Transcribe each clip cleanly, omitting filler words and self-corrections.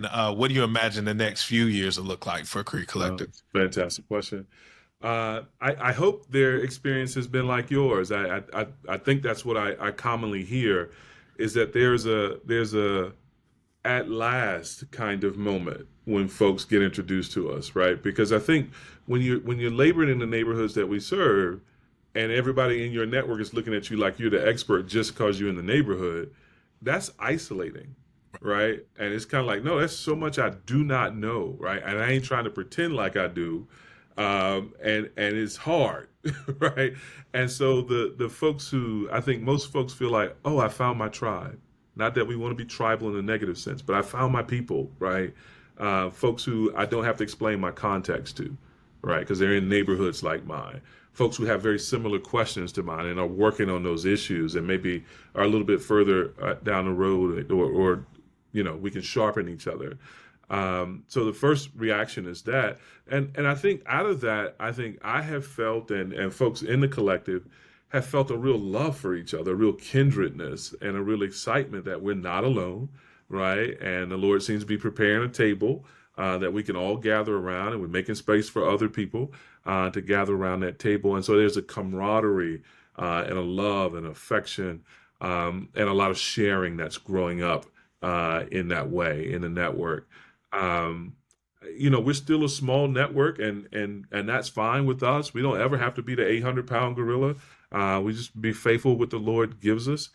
What do you imagine the next few years will look like for Crete Collective? It's a fantastic question. I hope their experience has been like yours. I think that's what I commonly hear, is that there's a at last kind of moment when folks get introduced to us, right? Because I think when you're laboring in the neighborhoods that we serve, and everybody in your network is looking at you like you're the expert just because you're in the neighborhood, that's isolating, right? And it's kind of like, no, that's so much I do not know, right? And I ain't trying to pretend like I do, and it's hard, right? And so the folks who I think most folks feel like, oh, I found my tribe. Not that we want to be tribal in a negative sense, but I found my people, right? Folks who I don't have to explain my context to, right? Because they're in neighborhoods like mine. Folks who have very similar questions to mine and are working on those issues and maybe are a little bit further down the road, or we can sharpen each other. So the first reaction is that, and I think out of that, I think I have felt, and folks in the collective have felt a real love for each other, a real kindredness, and a real excitement that we're not alone, right? And the Lord seems to be preparing a table that we can all gather around, and we're making space for other people to gather around that table. And so there's a camaraderie and a love and affection, and a lot of sharing that's growing up in that way in the network. Um, we're still a small network, and that's fine with us. We don't ever have to be the 800-pound gorilla. We just be faithful with the Lord gives us.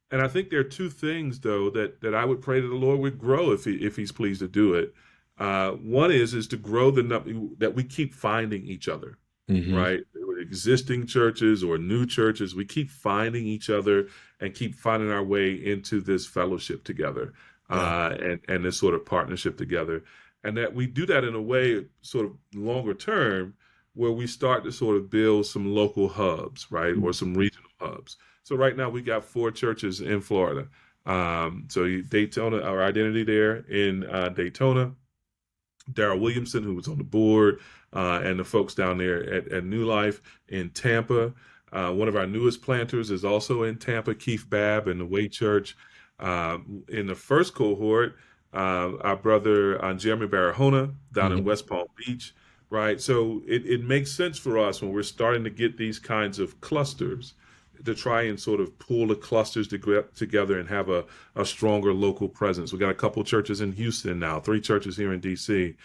And I think there are two things though that I would pray that the Lord would grow if He's pleased to do it. One is to grow that we keep finding each other, Hmm. right? With existing churches or new churches, we keep finding each other and keep finding our way into this fellowship together, Yeah. and this sort of partnership together, and that we do that in a way sort of longer term, where we start to sort of build some local hubs, right, or some regional hubs. So right now we got four churches in Florida. Daytona, our identity there in Daytona. Darrell Williamson, who was on the board, and the folks down there at New Life in Tampa. One of our newest planters is also in Tampa, Keith Babb and the Way Church. In the first cohort, our brother Jeremy Barahona down in Hmm. West Palm Beach, right? So it makes sense for us when we're starting to get these kinds of clusters to try and sort of pull the clusters together and have a stronger local presence. We got a couple churches in Houston now, three churches here in DC.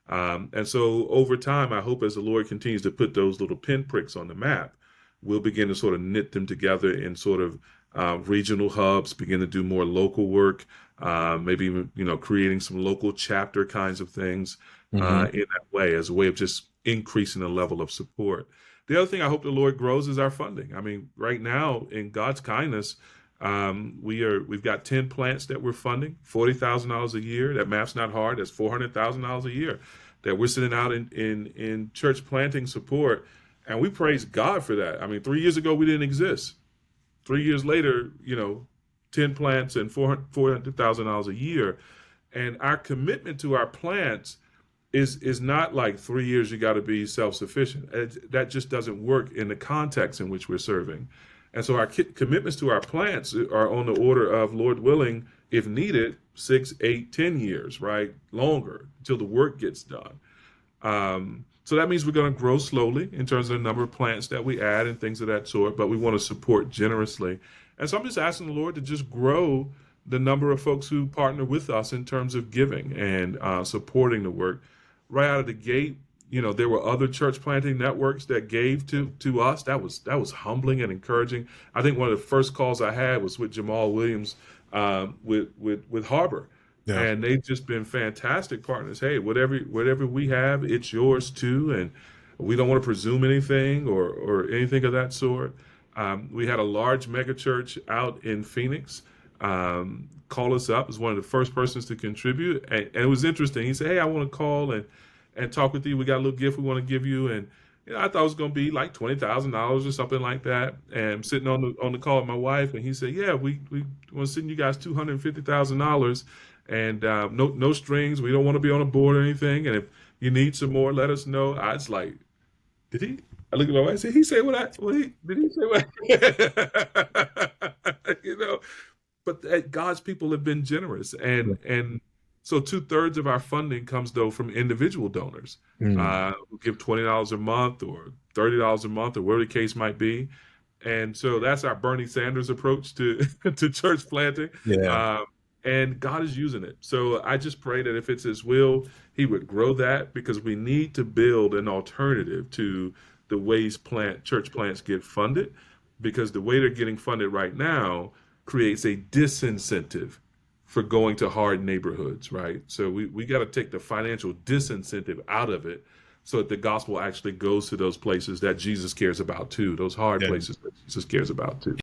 And so over time, I hope as the Lord continues to put those little pinpricks on the map, we'll begin to sort of knit them together in sort of regional hubs, begin to do more local work, maybe creating some local chapter kinds of things Hmm. in that way, as a way of just increasing the level of support. The other thing I hope the Lord grows is our funding. I mean, right now, in God's kindness, we've got 10 plants that we're funding, $40,000 a year. That math's not hard. That's $400,000 a year that we're sending out in church planting support, and we praise God for that. I mean, 3 years ago we didn't exist. 3 years later, 10 plants and $400,000 a year, and our commitment to our plants is not like 3 years you got to be self-sufficient. That just doesn't work in the context in which we're serving. And so our commitments to our plants are on the order of, Lord willing, if needed, 6, 8, 10 years, right? Longer until the work gets done. So that means we're going to grow slowly in terms of the number of plants that we add and things of that sort, but we want to support generously. And so I'm just asking the Lord to just grow the number of folks who partner with us in terms of giving and supporting the work. Right out of the gate, there were other church planting networks that gave to us. That was humbling and encouraging. I think one of the first calls I had was with Jamal Williams, with Harbor, Yeah. and they've just been fantastic partners. Hey, whatever we have, it's yours too, and we don't want to presume anything or anything of that sort. We had a large mega church out in Phoenix call us up as one of the first persons to contribute, and it was interesting. He said, "Hey, I want to call and talk with you. We got a little gift we want to give you." And I thought it was going to be like $20,000 or something like that. And I'm sitting on the call with my wife, and he said, "Yeah, we want to send you guys $250,000, and no strings. We don't want to be on a board or anything. And if you need some more, let us know." I was like, "Did he?" I looked at my wife and said, "He say what I what he did he say what?" you know. But God's people have been generous, and So 2/3 of our funding comes though from individual donors Mm. who give $20 a month or $30 a month or whatever the case might be. And so that's our Bernie Sanders approach to to church planting. Yeah. Um, and God is using it. So I just pray that if it's His will, He would grow that, because we need to build an alternative to the ways church plants get funded, because the way they're getting funded right now creates a disincentive for going to hard neighborhoods, right? So we got to take the financial disincentive out of it so that the gospel actually goes to those places that Jesus cares about too, those hard Yeah. places that Jesus cares about too.